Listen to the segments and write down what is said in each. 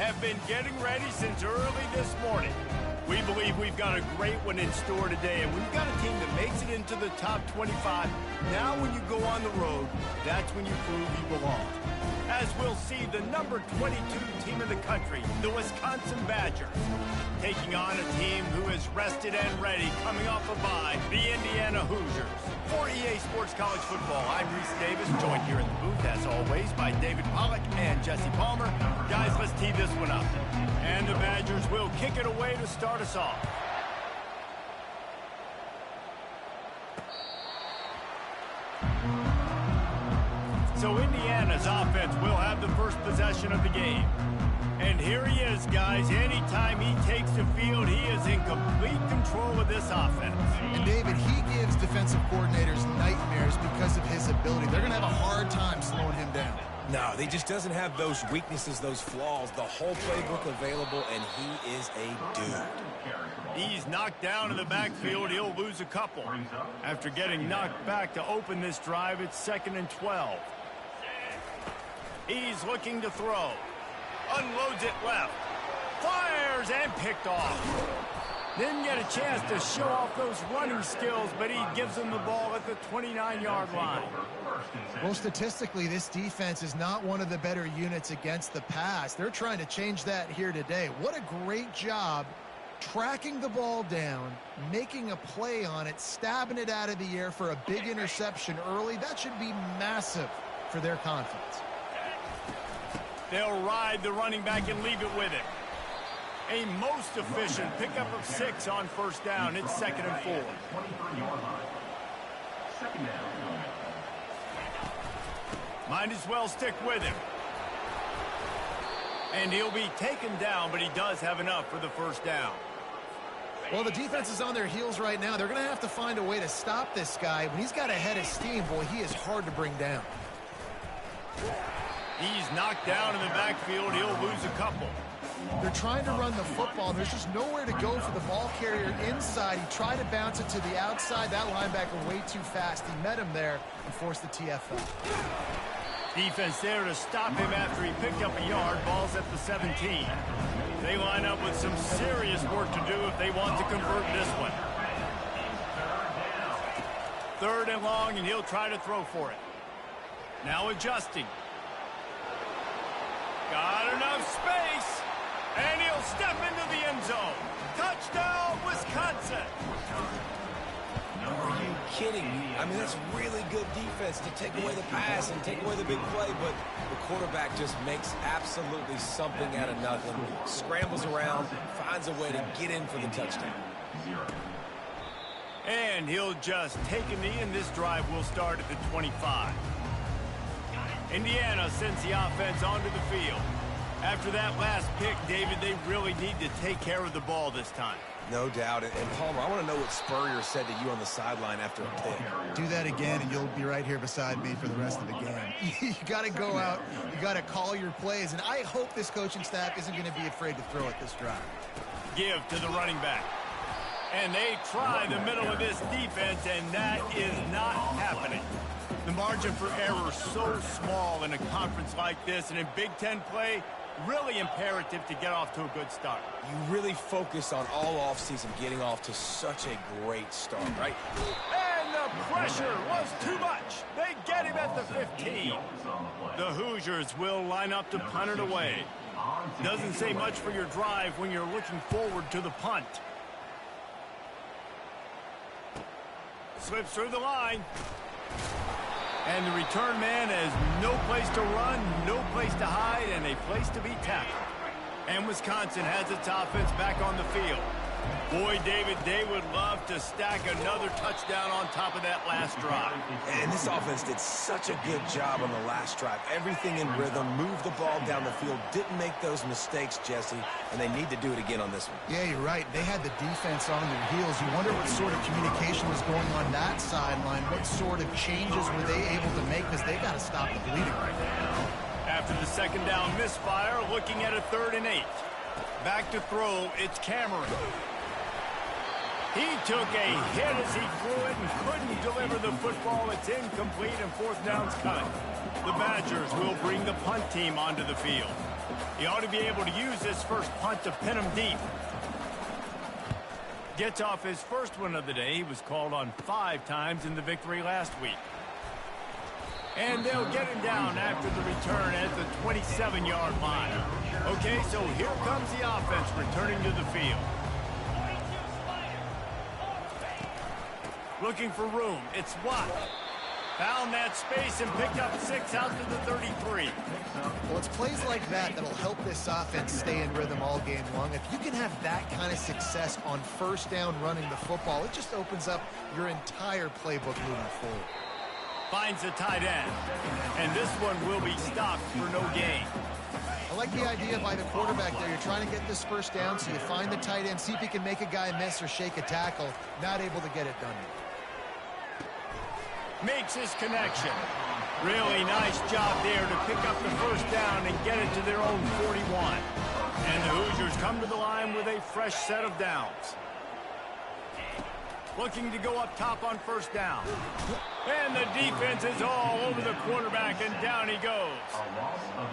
have been getting ready since early this morning. We believe we've got a great one in store today, and when you've got a team that makes it into the top 25, now when you go on the road, that's when you prove you belong. As we'll see, the number 22 team in the country, the Wisconsin Badgers, taking on a team who is rested and ready, coming off a bye, the Indiana Hoosiers. For EA Sports College Football, I'm Reese Davis, joined here in the booth, as always, by David Pollack and Jesse Palmer. Guys, let's tee this one up. And the Badgers will kick it away to start us off. So Indiana's offense will have the first possession of the game. And here he is, guys. Anytime he takes the field, he is in complete control of this offense. And David, he gives defensive coordinators nightmares because of his ability. They're going to have a hard time slowing him down. No, he just doesn't have those weaknesses, those flaws, the whole playbook available, and he is a dude. He's knocked down in the backfield. He'll lose a couple. After getting knocked back to open this drive, it's 2nd and 12. He's looking to throw. Unloads it left. Fires and picked off. Didn't get a chance to show off those running skills, but he gives them the ball at the 29-yard line. Well, statistically, this defense is not one of the better units against the pass. They're trying to change that here today. What a great job tracking the ball down, making a play on it, stabbing it out of the air for a big interception early. That should be massive for their confidence. They'll ride the running back and leave it with him. A most efficient pickup of 6 on first down. It's 2nd and 4. Might as well stick with him. And he'll be taken down, but he does have enough for the first down. Well, the defense is on their heels right now. They're going to have to find a way to stop this guy. When he's got a head of steam, boy, he is hard to bring down. He's knocked down in the backfield. He'll lose a couple. They're trying to run the football, and there's just nowhere to go for the ball carrier inside. He tried to bounce it to the outside. That linebacker way too fast. He met him there and forced the TFL. Defense there to stop him after he picked up a yard. Ball's at the 17. They line up with some serious work to do if they want to convert this one. 3rd and long, and he'll try to throw for it. Now adjusting. Got enough space, and he'll step into the end zone. Touchdown, Wisconsin. Are you kidding me? I mean, that's really good defense to take away the pass and take away the big play, but the quarterback just makes absolutely something out of nothing. Scrambles around, finds a way to get in for the touchdown. And he'll just take a knee, and this drive will start at the 25. Indiana sends the offense onto the field. After that last pick, David, they really need to take care of the ball this time. No doubt. And Palmer, I want to know what Spurrier said to you on the sideline after a pick. Do that again, and you'll be right here beside me for the rest of the game. You got to go out. You got to call your plays, and I hope this coaching staff isn't going to be afraid to throw it this drive. Give to the running back. And they try the middle of this defense, and that is not happening. The margin for error so small in a conference like this, and in Big Ten play, really imperative to get off to a good start. You really focus on all offseason getting off to such a great start, right? And the pressure was too much. They get him at the 15. The Hoosiers will line up to punt it away. Doesn't say much for your drive when you're looking forward to the punt. Slips through the line. And the return man has no place to run, no place to hide, and a place to be tackled. And Wisconsin has its offense back on the field. Boy, David, they would love to stack another touchdown on top of that last drive. And this offense did such a good job on the last drive. Everything in rhythm, moved the ball down the field, didn't make those mistakes, Jesse, and they need to do it again on this one. Yeah, you're right. They had the defense on their heels. You wonder what sort of communication was going on that sideline. What sort of changes were they able to make, because they got to stop the bleeding right now. After the 2nd down misfire, looking at a 3rd and 8. Back to throw, it's Cameron. He took a hit as he threw it and couldn't deliver the football. It's incomplete and 4th down's coming. The Badgers will bring the punt team onto the field. He ought to be able to use this first punt to pin him deep. Gets off his first one of the day. He was called on 5 times in the victory last week. And they'll get him down after the return at the 27-yard line. Okay, so here comes the offense returning to the field. Looking for room. It's Watt. Found that space and picked up 6 out to the 33. Well, it's plays like that that'll help this offense stay in rhythm all game long. If you can have that kind of success on first down running the football, it just opens up your entire playbook moving forward. Finds the tight end. And this one will be stopped for no gain. I like the idea by the quarterback there. You're trying to get this first down, so you find the tight end, see if he can make a guy miss or shake a tackle. Not able to get it done. Makes his connection. Really nice job there to pick up the first down and get it to their own 41. And the Hoosiers come to the line with a fresh set of downs. Looking to go up top on first down. And the defense is all over the quarterback, and down he goes.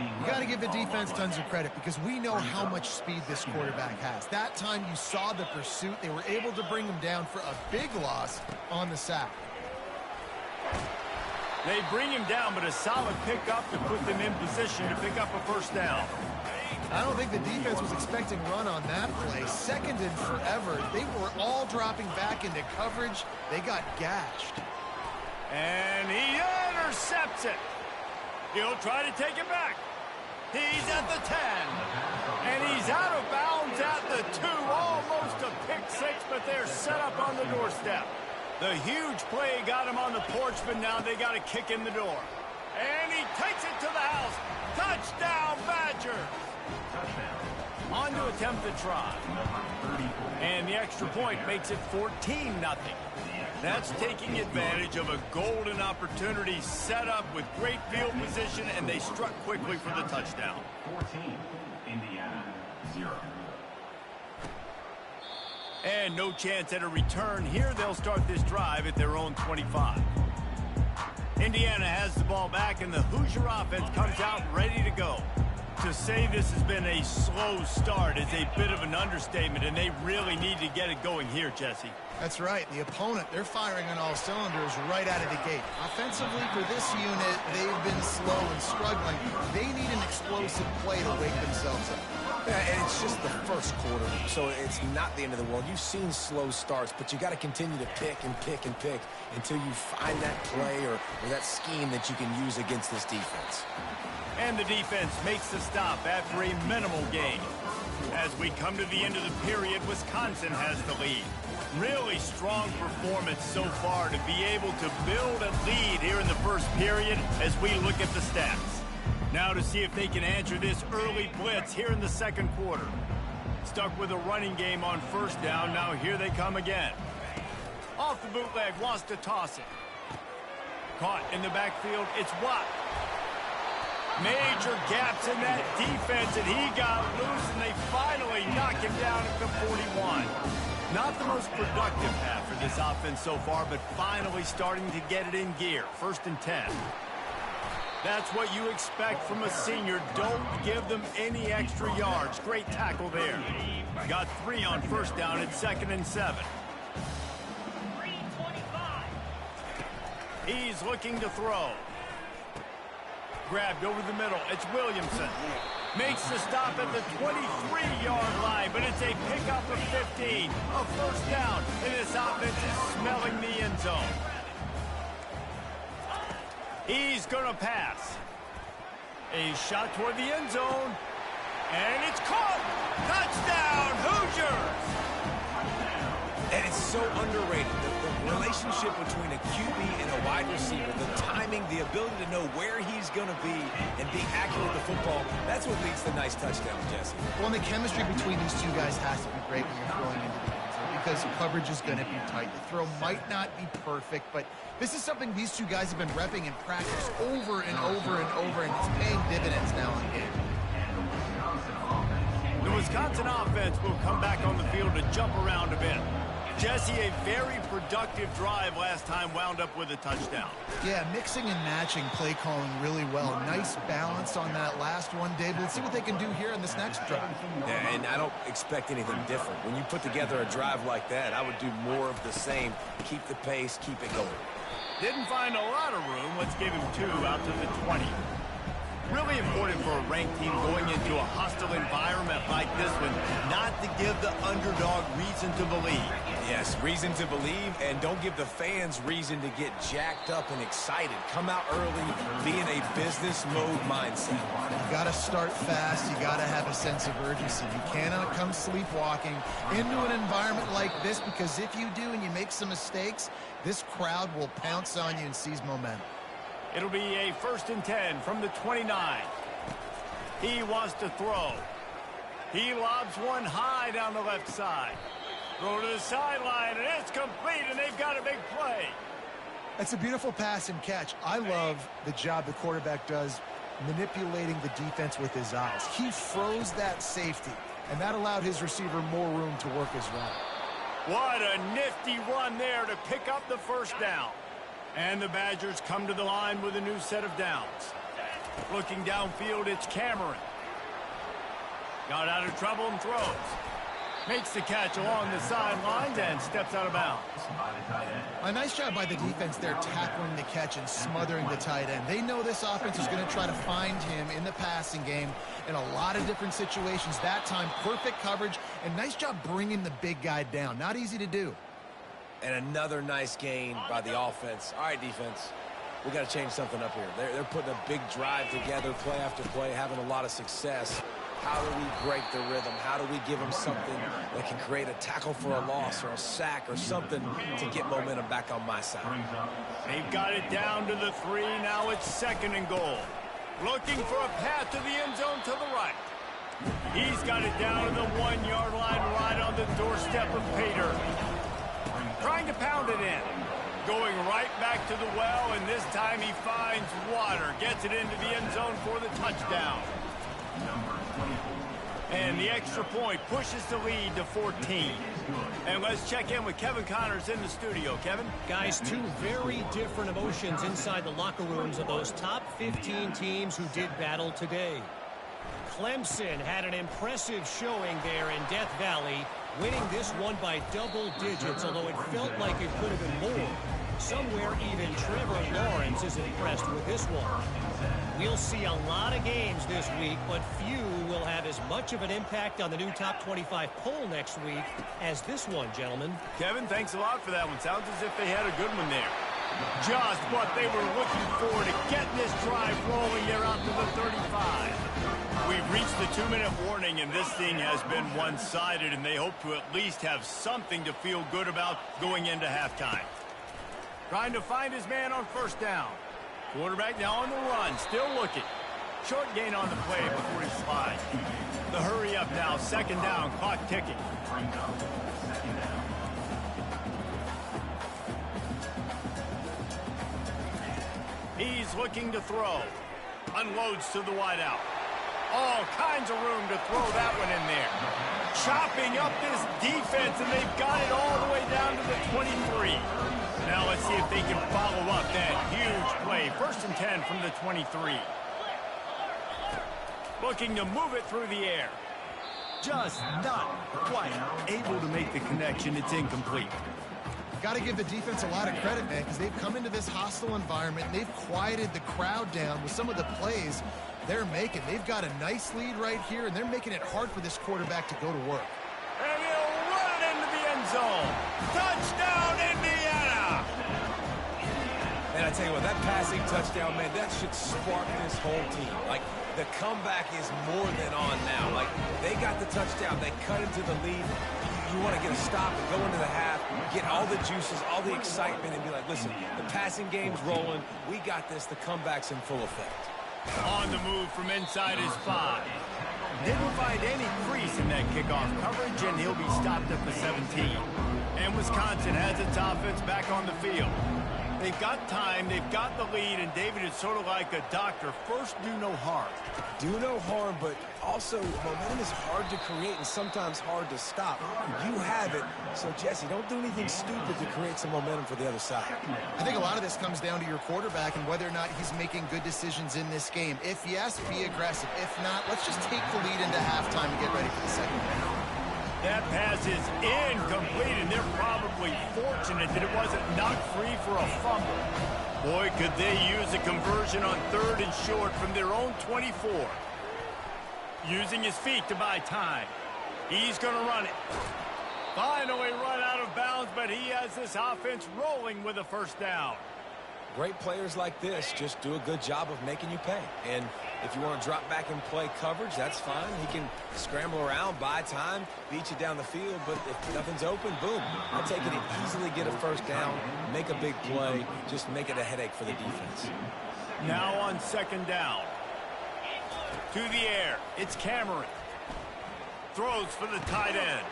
You got to give the defense tons of credit because we know how much speed this quarterback has. That time you saw the pursuit. They were able to bring him down for a big loss on the sack. They bring him down, but a solid pickup to put them in position to pick up a first down. I don't think the defense was expecting run on that play. Second and forever. They were all dropping back into coverage. They got gashed. And he intercepts it. He'll try to take it back. He's at the 10. And he's out of bounds at the 2. Almost a pick 6, but they're set up on the doorstep. The huge play got him on the porch, but now they got a kick in the door. And he takes it to the house. Touchdown, Badgers. On to attempt the try. And the extra point makes it 14-0. That's taking advantage of a golden opportunity set up with great field position, and they struck quickly for the touchdown. 14, Indiana, 0. And no chance at a return here. They'll start this drive at their own 25. Indiana has the ball back, and the Hoosier offense comes out ready to go. To say this has been a slow start is a bit of an understatement, and they really need to get it going here, Jesse. That's right. The opponent, they're firing on all cylinders right out of the gate. Offensively, for this unit, they've been slow and struggling. They need an explosive play to wake themselves up. Yeah, and it's just the first quarter, so it's not the end of the world. You've seen slow starts, but you got to continue to pick and pick and pick until you find that play or that scheme that you can use against this defense. And the defense makes the stop after a minimal gain. As we come to the end of the period, Wisconsin has the lead. Really strong performance so far to be able to build a lead here in the first period as we look at the stats. Now to see if they can answer this early blitz here in the second quarter. Stuck with a running game on first down. Now here they come again. Off the bootleg, wants to toss it. Caught in the backfield, it's Watt. Major gaps in that defense, and he got loose, and they finally knock him down at the 41. Not the most productive half for this offense so far, but finally starting to get it in gear. 1st and 10. That's what you expect from a senior. Don't give them any extra yards. Great tackle there. Got 3 on first down at 2nd and 7. He's looking to throw. Grabbed over the middle. It's Williamson. Makes the stop at the 23-yard line, but it's a pickup of 15. A first down, and this offense is smelling the end zone. He's going to pass. A shot toward the end zone. And it's caught. Touchdown, Hoosiers! And it's so underrated. The relationship between a QB and a wide receiver, the timing, the ability to know where he's going to be and being accurate with the football, that's what leads to nice touchdowns, Jesse. Well, and the chemistry between these two guys has to be great when you're throwing into the end zone because coverage is going to be tight. The throw might not be perfect, but this is something these two guys have been repping in practice over and over and over, and it's paying dividends now in game. The Wisconsin offense will come back on the field to jump around a bit. Jesse, a very productive drive last time wound up with a touchdown. Yeah, mixing and matching play calling really well. Nice balance on that last one, David. Let's see what they can do here in this next drive. Yeah, and I don't expect anything different. When you put together a drive like that, I would do more of the same. Keep the pace, keep it going. Didn't find a lot of room. Let's give him 2 out to the 20. Really important for a ranked team going into a hostile environment like this one, not to give the underdog reason to believe. Yes, reason to believe, and don't give the fans reason to get jacked up and excited. Come out early, be in a business mode mindset. You got to start fast. You got to have a sense of urgency. You cannot come sleepwalking into an environment like this, because if you do and you make some mistakes, this crowd will pounce on you and seize momentum. It'll be a 1st and 10 from the 29. He wants to throw. He lobs one high down the left side. Throw to the sideline, and it's complete, and they've got a big play. That's a beautiful pass and catch. I love the job the quarterback does manipulating the defense with his eyes. He froze that safety, and that allowed his receiver more room to work his route. What a nifty run there to pick up the 1st down. And the Badgers come to the line with a new set of downs. Looking downfield, it's Cameron. Got out of trouble and throws. Makes the catch along the sidelines and steps out of bounds. A nice job by the defense there, tackling the catch and smothering the tight end. They know this offense is going to try to find him in the passing game in a lot of different situations. That time, perfect coverage, and nice job bringing the big guy down. Not easy to do. And another nice gain by the offense. All right, defense, we got to change something up here. They're putting a big drive together, play after play, having a lot of success. How do we break the rhythm? How do we give them something that can create a tackle for a loss or a sack or something to get momentum back on my side? They've got it down to the 3. Now it's 2nd and goal. Looking for a path to the end zone to the right. He's got it down to the 1-yard line, right on the doorstep of Pater. Trying to pound it in. Going right back to the well, and this time he finds water. Gets it into the end zone for the touchdown. And the extra point pushes the lead to 14. And let's check in with Kevin Connors in the studio. Kevin? Guys, 2 very different emotions inside the locker rooms of those top 15 teams who did battle today. Clemson had an impressive showing there in Death Valley, winning this one by double digits, although it felt like it could have been more. Somewhere even Trevor Lawrence is impressed with this one. We'll see a lot of games this week, but few will have as much of an impact on the new top 25 poll next week as this one, gentlemen. Kevin, thanks a lot for that one. Sounds as if they had a good one there. Just what they were looking for to get this drive rolling. They're out to the 35. We've reached the 2-minute warning, and this thing has been one-sided, and they hope to at least have something to feel good about going into halftime. Trying to find his man on 1st down. Quarterback now on the run, still looking. Short gain on the play before he slides. The hurry up now, 2nd down, clock ticking. He's looking to throw. Unloads to the wideout. All kinds of room to throw that one in there. Chopping up this defense, and they've got it all the way down to the 23. Now let's see if they can follow up that huge play. 1st and 10 from the 23. Looking to move it through the air. Just not quite able to make the connection. It's incomplete. Got to give the defense a lot of credit, man, because they've come into this hostile environment, and they've quieted the crowd down with some of the plays they're making. They've got a nice lead right here, and they're making it hard for this quarterback to go to work. And he'll run it into the end zone. Touchdown, Indiana! And I tell you what, that passing touchdown, man, that should spark this whole team. Like, the comeback is more than on now. Like, they got the touchdown. They cut into the lead. You want to get a stop and go into the half, get all the juices, all the excitement, and be like, listen, the passing game's rolling. We got this. The comeback's in full effect. On the move from inside his 5. Didn't find any crease in that kickoff coverage, and he'll be stopped at the 17. And Wisconsin has its offense back on the field. They've got time, they've got the lead, and David is sort of like a doctor. First, do no harm. Do no harm, but also momentum is hard to create and sometimes hard to stop. You have it, so Jesse, don't do anything stupid to create some momentum for the other side. I think a lot of this comes down to your quarterback and whether or not he's making good decisions in this game. If yes, be aggressive. If not, let's just take the lead into halftime and get ready for the second half. That pass is incomplete, and they're probably fortunate that it wasn't knocked free for a fumble. Boy, could they use a conversion on 3rd and short from their own 24. Using his feet to buy time. He's going to run it. Finally run out of bounds, but he has this offense rolling with a first down. Great players like this just do a good job of making you pay. And if you want to drop back and play coverage, that's fine. He can scramble around, buy time, beat you down the field. But if nothing's open, boom. I'll take it to easily get a first down, make a big play, just make it a headache for the defense. Now on 2nd down. To the air. It's Cameron. Throws for the tight end.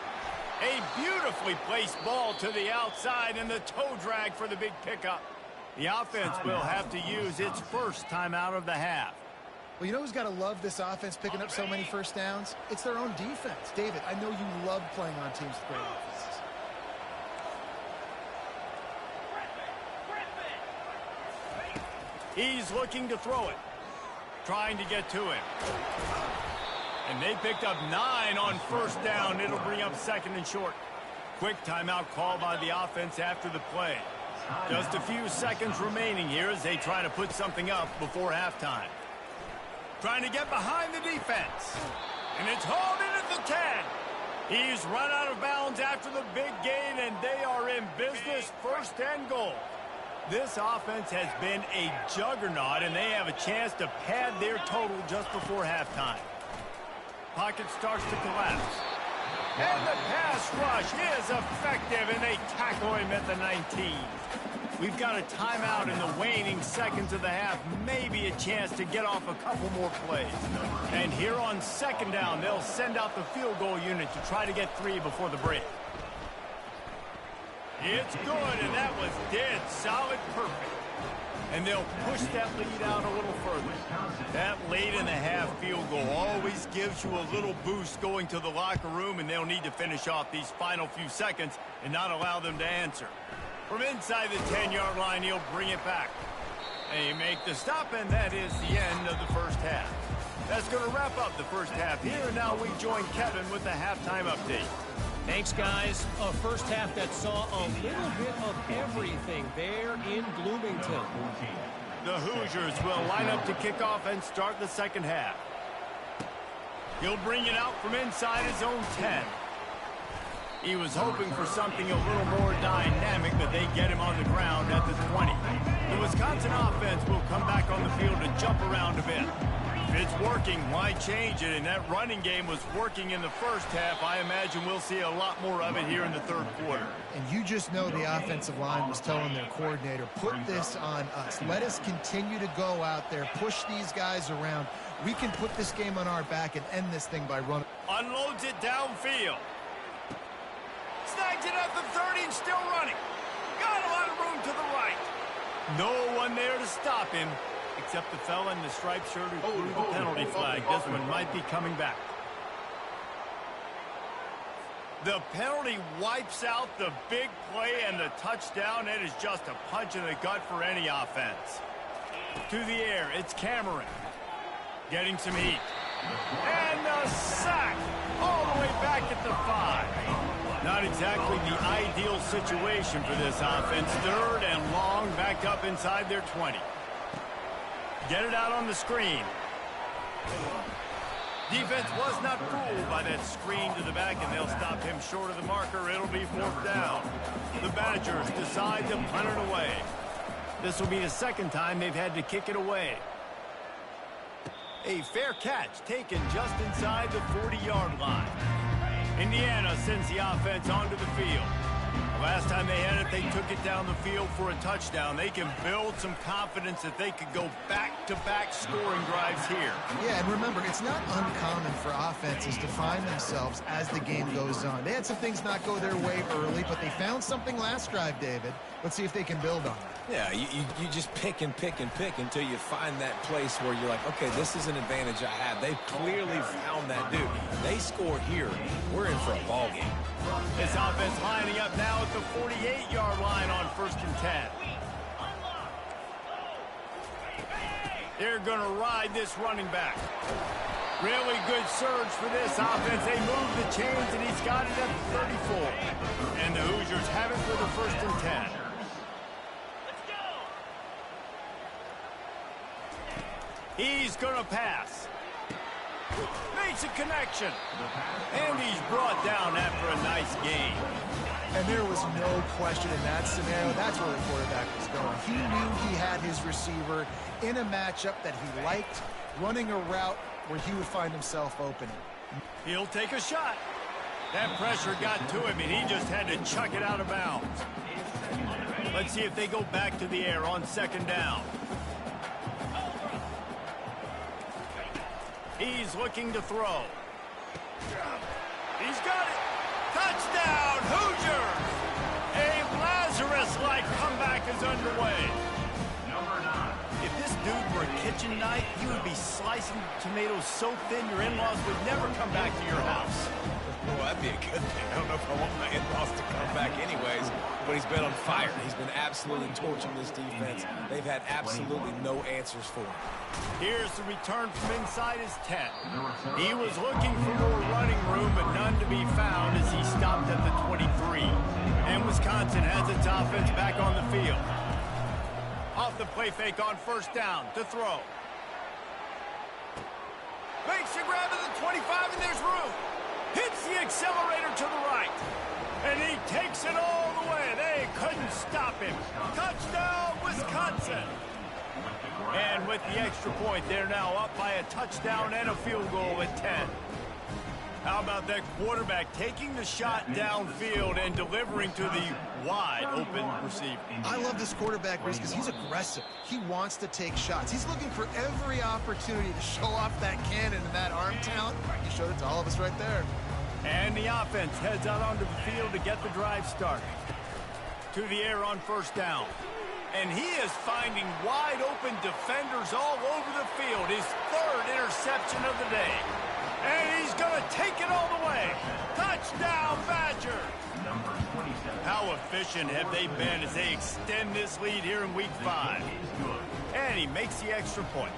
A beautifully placed ball to the outside, and the toe drag for the big pickup. The offense will have to use its first timeout of the half. Well, you know who's got to love this offense picking up so many first downs? It's their own defense. David, I know you love playing on teams with great offenses. He's looking to throw it. Trying to get to him. And they picked up 9 on 1st down. It'll bring up 2nd and short. Quick timeout call by the offense after the play. Just a few seconds remaining here as they try to put something up before halftime. Trying to get behind the defense. And it's hauled in at the 10. He's run out of bounds after the big gain, and they are in business, 1st and goal. This offense has been a juggernaut, and they have a chance to pad their total just before halftime. Pocket starts to collapse. And the pass rush is effective, and they tackle him at the 19. We've got a timeout in the waning seconds of the half, maybe a chance to get off a couple more plays. And here on 2nd down, they'll send out the field goal unit to try to get 3 before the break. It's good, and that was dead solid perfect. And they'll push that lead out a little further. That late in the half field goal always gives you a little boost going to the locker room, and they'll need to finish off these final few seconds and not allow them to answer. From inside the 10-yard line, he'll bring it back. They make the stop, and that is the end of the first half. That's going to wrap up the first half here, and now we join Kevin with the halftime update. Thanks, guys. A first half that saw a little bit of everything there in Bloomington. The Hoosiers will line up to kick off and start the second half. He'll bring it out from inside his own 10. He was hoping for something a little more dynamic, but they get him on the ground at the 20. The Wisconsin offense will come back on the field and jump around a bit. If it's working, why change it? And that running game was working in the first half. I imagine we'll see a lot more of it here in the 3rd quarter. And you just know the offensive line was telling their coordinator, put this on us. Let us continue to go out there, push these guys around. We can put this game on our back and end this thing by running. Unloads it downfield. Snags it at the 30 and still running. Got a lot of room to the right. No one there to stop him, except the fella in the striped shirt who threw the penalty flag. This one might be coming back. The penalty wipes out the big play and the touchdown. It is just a punch in the gut for any offense. To the air, it's Cameron. Getting some heat. And a sack all the way back at the 5. Not exactly the ideal situation for this offense. 3rd and long, backed up inside their 20. Get it out on the screen. Defense was not fooled by that screen to the back, and they'll stop him short of the marker. It'll be 4th down. The Badgers decide to punt it away. This will be the 2nd time they've had to kick it away. A fair catch taken just inside the 40-yard line. Indiana sends the offense onto the field. Last time they had it, they took it down the field for a touchdown. They can build some confidence that they could go back-to-back scoring drives here. Yeah, and remember, it's not uncommon for offenses to find themselves as the game goes on. They had some things not go their way early, but they found something last drive, David. Let's see if they can build on it. Yeah, you just pick and pick and pick until you find that place where you're like, okay, this is an advantage I have. They've clearly found that dude. They score here, we're in for a ball game. This offense lining up now at the 48-yard line on 1st and 10. They're going to ride this running back. Really good surge for this offense. They move the chains, and he's got it at the 34. And the Hoosiers have it for the 1st and 10. He's going to pass. Makes a connection. And he's brought down after a nice gain. And there was no question in that scenario. That's where the quarterback was going. He knew he had his receiver in a matchup that he liked, running a route where he would find himself opening. He'll take a shot. That pressure got to him, and he just had to chuck it out of bounds. Let's see if they go back to the air on 2nd down. He's looking to throw. He's got it. Touchdown, Hoosiers! A Lazarus-like comeback is underway. If this dude were a kitchen knife, he would be slicing tomatoes so thin your in-laws would never come back to your house. Well, that'd be a good thing. I don't know if I want my in-laws to come back anyways, but he's been on fire. He's been absolutely torching this defense. They've had absolutely no answers for him. Here's the return from inside his 10. He was looking for more running room, but none to be found as he stopped at the 23. And Wisconsin has its offense back on the field. Off the play fake on 1st down to throw. Makes a grab at the 25, and there's room. Hits the accelerator to the right. And he takes it all the way. They couldn't stop him. Touchdown, Wisconsin. And with the extra point, they're now up by a touchdown and a field goal at 10. How about that quarterback taking the shot downfield and delivering to the wide-open receiver? I love this quarterback, Reese, because he's aggressive. He wants to take shots. He's looking for every opportunity to show off that cannon and that arm talent. He showed it to all of us right there. And the offense heads out onto the field to get the drive started. To the air on 1st down. And he is finding wide-open defenders all over the field. His 3rd interception of the day. And he's going to take it all the way. Touchdown, Badger. How efficient have they been as they extend this lead here in Week 5? And he makes the extra point.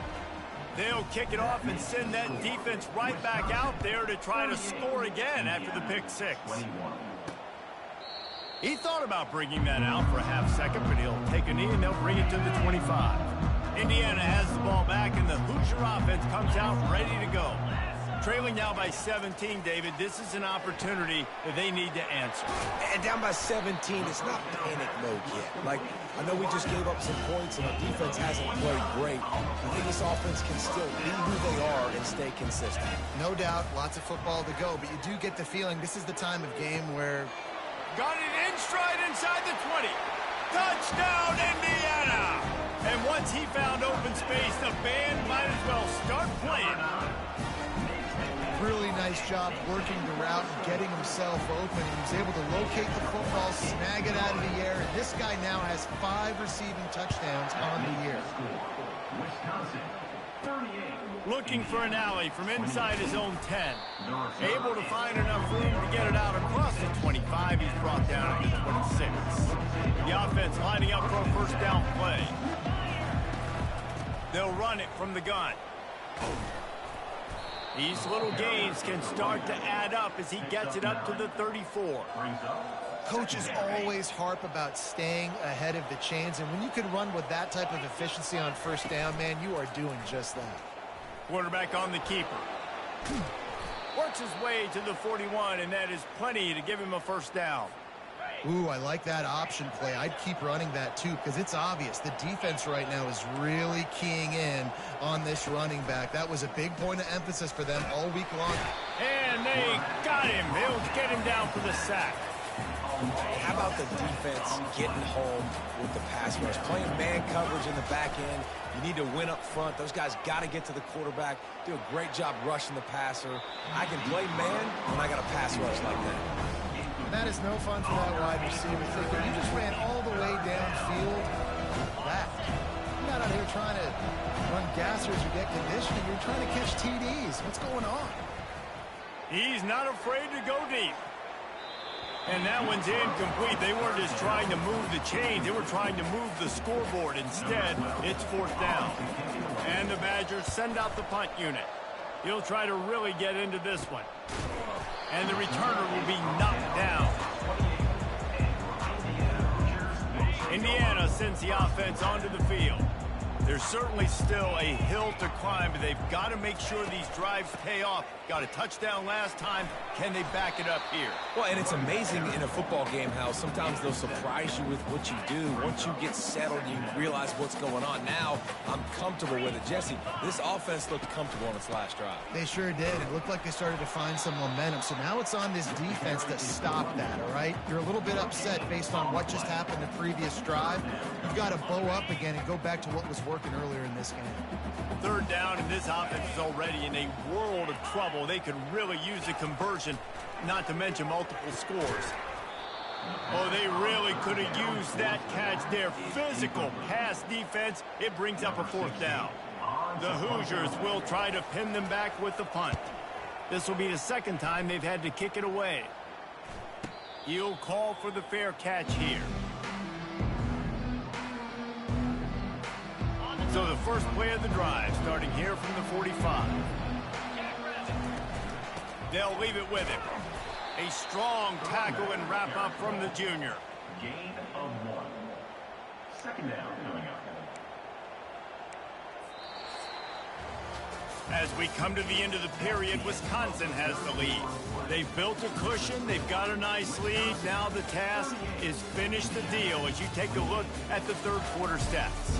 They'll kick it off and send that defense right back out there to try to score again after the pick 6. He thought about bringing that out for a half second, but he'll take a knee and they'll bring it to the 25. Indiana has the ball back, and the Hoosier offense comes out ready to go. Trailing now by 17, David. This is an opportunity that they need to answer. And down by 17, it's not panic mode yet. Like, I know we just gave up some points, and our defense hasn't played great. I think this offense can still be who they are and stay consistent. No doubt, lots of football to go, but you do get the feeling this is the time of game where... Got it in stride inside the 20. Touchdown, Indiana! And once he found open space, the band might as well start playing. Really nice job working the route and getting himself open. He was able to locate the football, snag it out of the air, and this guy now has 5 receiving touchdowns on the year. Looking for an alley from inside his own 10. Able to find enough room to get it out across the 25. He's brought down at the 26. The offense lining up for a 1st down play. They'll run it from the gun. These little gains can start to add up as he gets it up to the 34. Coaches always harp about staying ahead of the chains, and when you can run with that type of efficiency on 1st down, man, you are doing just that. Quarterback on the keeper. Works his way to the 41, and that is plenty to give him a 1st down. Ooh, I like that option play. I'd keep running that too, because it's obvious the defense right now is really keying in on this running back. That was a big point of emphasis for them all week long. And they got him. They'll get him down for the sack. How about the defense getting home with the pass rush? Playing man coverage in the back end. You need to win up front. Those guys got to get to the quarterback. Do a great job rushing the passer. I can play man when I got a pass rush like that. That is no fun for that wide receiver thinking you just ran all the way downfield that. You're not out here trying to run gassers or get conditioning. You're trying to catch TDs. What's going on? He's not afraid to go deep. And that one's incomplete. They weren't just trying to move the chains. They were trying to move the scoreboard. Instead, it's 4th down. And the Badgers send out the punt unit. He'll try to really get into this one. And the returner will be knocked down. Indiana sends the offense onto the field. There's certainly still a hill to climb, but they've got to make sure these drives pay off. Got a touchdown last time. Can they back it up here? Well, and it's amazing in a football game how sometimes they'll surprise you with what you do. Once you get settled, you realize what's going on. Now, I'm comfortable with it. Jesse, this offense looked comfortable on its last drive. They sure did. It looked like they started to find some momentum. So now it's on this defense to stop that, all right? You're a little bit upset based on what just happened the previous drive. You've got to bow up again and go back to what was working earlier in this game. 3rd down, and this offense is already in a world of trouble. They could really use a conversion, not to mention multiple scores. Oh, they really could have used that catch there. Physical pass defense. It brings up a 4th down. The Hoosiers will try to pin them back with the punt. This will be the 2nd time they've had to kick it away. He'll call for the fair catch here. So the first play of the drive, starting here from the 45. They'll leave it with him. A strong tackle and wrap up from the junior. Gain of 1. 2nd down coming up. As we come to the end of the period, Wisconsin has the lead. They've built a cushion. They've got a nice lead. Now the task is finish the deal as you take a look at the 3rd quarter stats.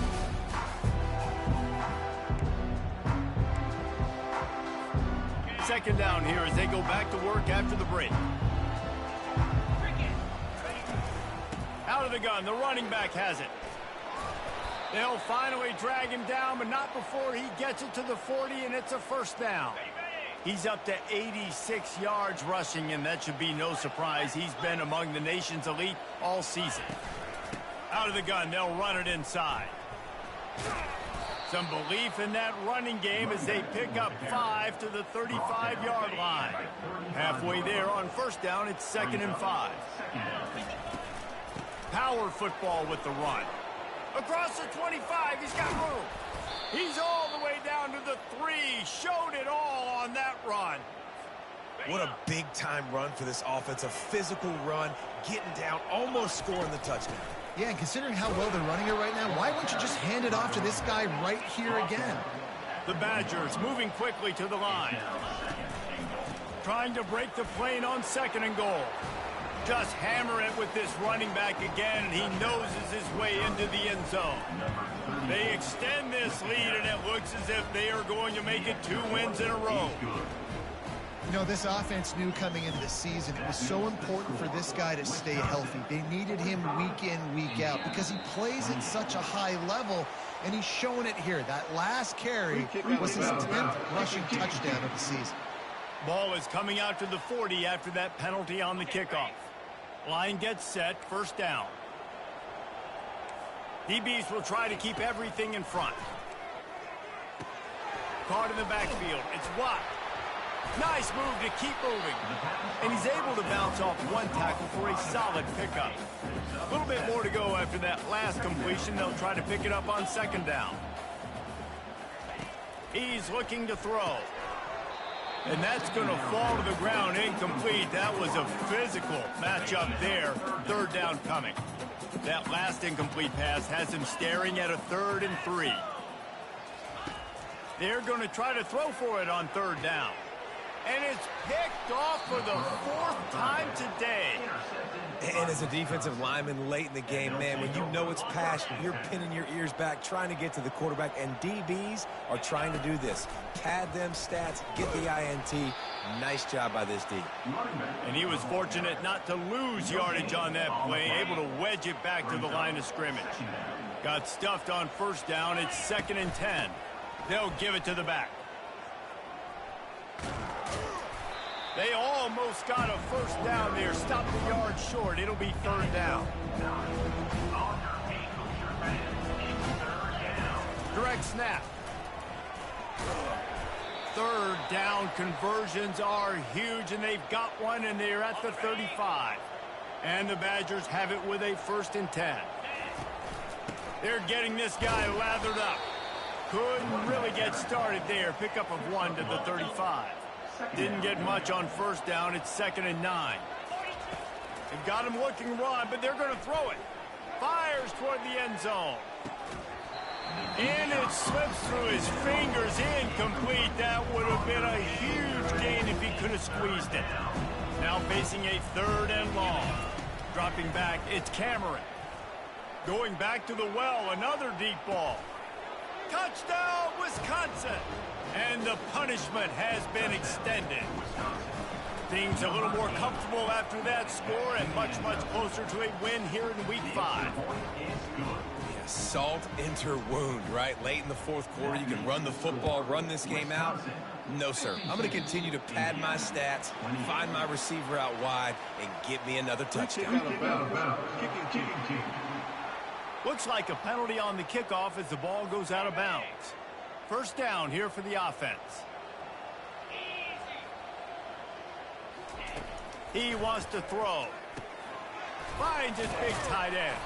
Second down here as they go back to work after the break. Out of the gun, the running back has it. They'll finally drag him down, but not before he gets it to the 40, and it's a 1st down. He's up to 86 yards rushing, and that should be no surprise. He's been among the nation's elite all season. Out of the gun, they'll run it inside. Some belief in that running game as they pick up 5 to the 35-yard line. Halfway there on 1st down, it's 2nd and 5. Power football with the run. Across the 25, he's got room. He's all the way down to the 3. Showed it all on that run. What a big-time run for this offense. A physical run, getting down, almost scoring the touchdown. Yeah, and considering how well they're running it right now, why wouldn't you just hand it off to this guy right here again? The Badgers moving quickly to the line. Trying to break the plane on 2nd and goal. Just hammer it with this running back again, and he noses his way into the end zone. They extend this lead, and it looks as if they are going to make it 2 wins in a row. You know, this offense knew coming into the season it was so important for this guy to stay healthy. They needed him week in, week out because he plays at such a high level, and he's showing it here. That last carry was his 10th rushing touchdown of the season. Ball is coming out to the 40 after that penalty on the kickoff. Line gets set, 1st down. DBs will try to keep everything in front. Caught in the backfield. It's Watt. Nice move to keep moving. And he's able to bounce off 1 tackle for a solid pickup. A little bit more to go after that last completion. They'll try to pick it up on 2nd down. He's looking to throw. And that's going to fall to the ground incomplete. That was a physical matchup there. 3rd down coming. That last incomplete pass has him staring at a 3rd and 3. They're going to try to throw for it on 3rd down. And it's picked off for the 4th time today. And as a defensive lineman late in the game, man, when you know it's passed, you're pinning your ears back, trying to get to the quarterback, and DBs are trying to do this. Pad them stats, get the INT. Nice job by this D. And he was fortunate not to lose yardage on that play, able to wedge it back to the line of scrimmage. Got stuffed on 1st down. It's 2nd and 10. They'll give it to the back. They almost got a 1st down there. Stopped the yard short. It'll be 3rd down. Direct snap. Third down conversions are huge, and they've got one, and they're at the 35. And the Badgers have it with a 1st and 10. They're getting this guy lathered up. Couldn't really get started there. Pickup of 1 to the 35. Didn't get much on 1st down. It's 2nd and 9. They've got him looking run, but they're going to throw it. Fires toward the end zone. And it slips through his fingers. Incomplete. That would have been a huge gain if he could have squeezed it. Now facing a 3rd and long. Dropping back, it's Cameron. Going back to the well, another deep ball. Touchdown, Wisconsin! And the punishment has been extended. Things a little more comfortable after that score and much, much closer to a win here in Week 5. Yeah, salt into wound, right? Late in the 4th quarter, you can run the football, run this game out. No, sir. I'm going to continue to pad my stats, find my receiver out wide, and get me another touchdown. Looks like a penalty on the kickoff as the ball goes out of bounds. 1st down here for the offense. He wants to throw. Finds his big tight end.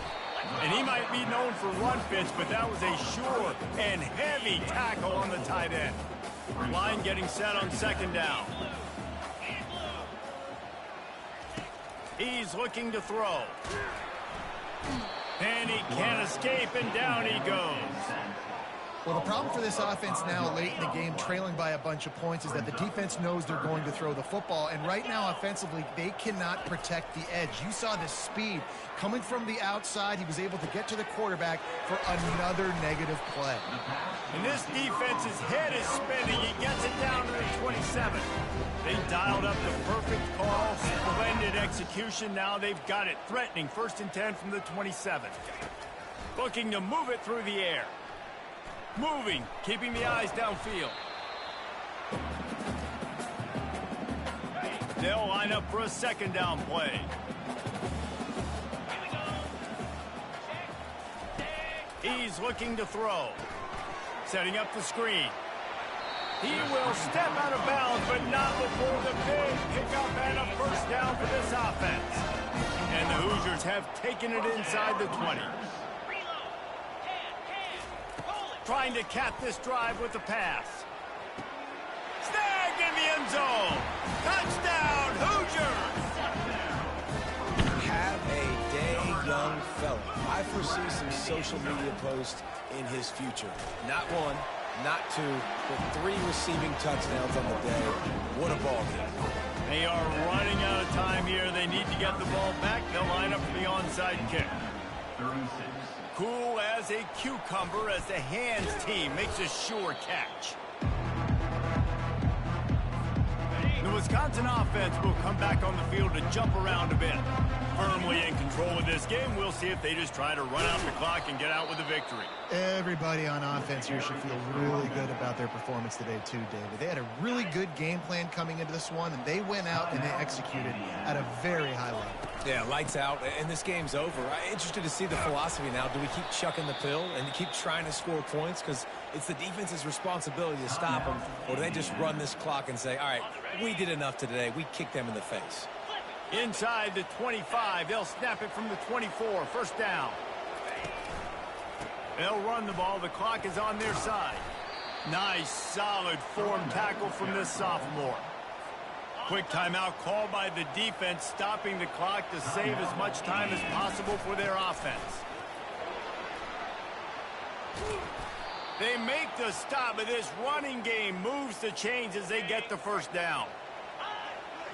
And he might be known for run fits, but that was a sure and heavy tackle on the tight end. Line getting set on 2nd down. He's looking to throw. And he can't escape, and down he goes. Well, the problem for this offense now late in the game, trailing by a bunch of points, is that the defense knows they're going to throw the football. And right now, offensively, they cannot protect the edge. You saw the speed coming from the outside. He was able to get to the quarterback for another negative play. And this defense's head is spinning. He gets it down to the 27. They dialed up the perfect call. Splendid execution. Now they've got it. Threatening 1st and 10 from the 27. Looking to move it through the air. Moving, keeping the eyes downfield. They'll line up for a 2nd down play. He's looking to throw. Setting up the screen. He will step out of bounds, but not before the big pickup and a 1st down for this offense. And the Hoosiers have taken it inside the 20. Trying to cap this drive with the pass. Snagged in the end zone. Touchdown, Hoosiers! Have a day, young fella. I foresee some social media posts in his future. Not 1, not 2, but 3 receiving touchdowns on the day. What a ball game. They are running out of time here. They need to get the ball back. They'll line up for the onside kick. 36. Cool as a cucumber as the hands team makes a sure catch. The Wisconsin offense will come back on the field to jump around a bit. Firmly in control of this game. We'll see if they just try to run out the clock and get out with a victory. Everybody on offense here should feel really good about their performance today too, David. They had a really good game plan coming into this one, and they went out and they executed at a very high level. Yeah, lights out, and this game's over. I'm interested to see the philosophy now. Do we keep chucking the pill and keep trying to score points? Because it's the defense's responsibility to stop them. Or do they just run this clock and say, all right, we did enough today. We kicked them in the face. Inside the 25, they'll snap it from the 24. 1st down. They'll run the ball. The clock is on their side. Nice, solid form tackle from this sophomore. Quick timeout called by the defense, stopping the clock to save as much time as possible for their offense. They make the stop, but this running game moves the chains as they get the 1st down.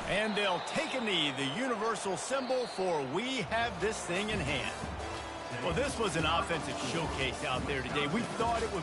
And they'll take a knee, the universal symbol for we have this thing in hand. Well, this was an offensive showcase out there today. We thought it would be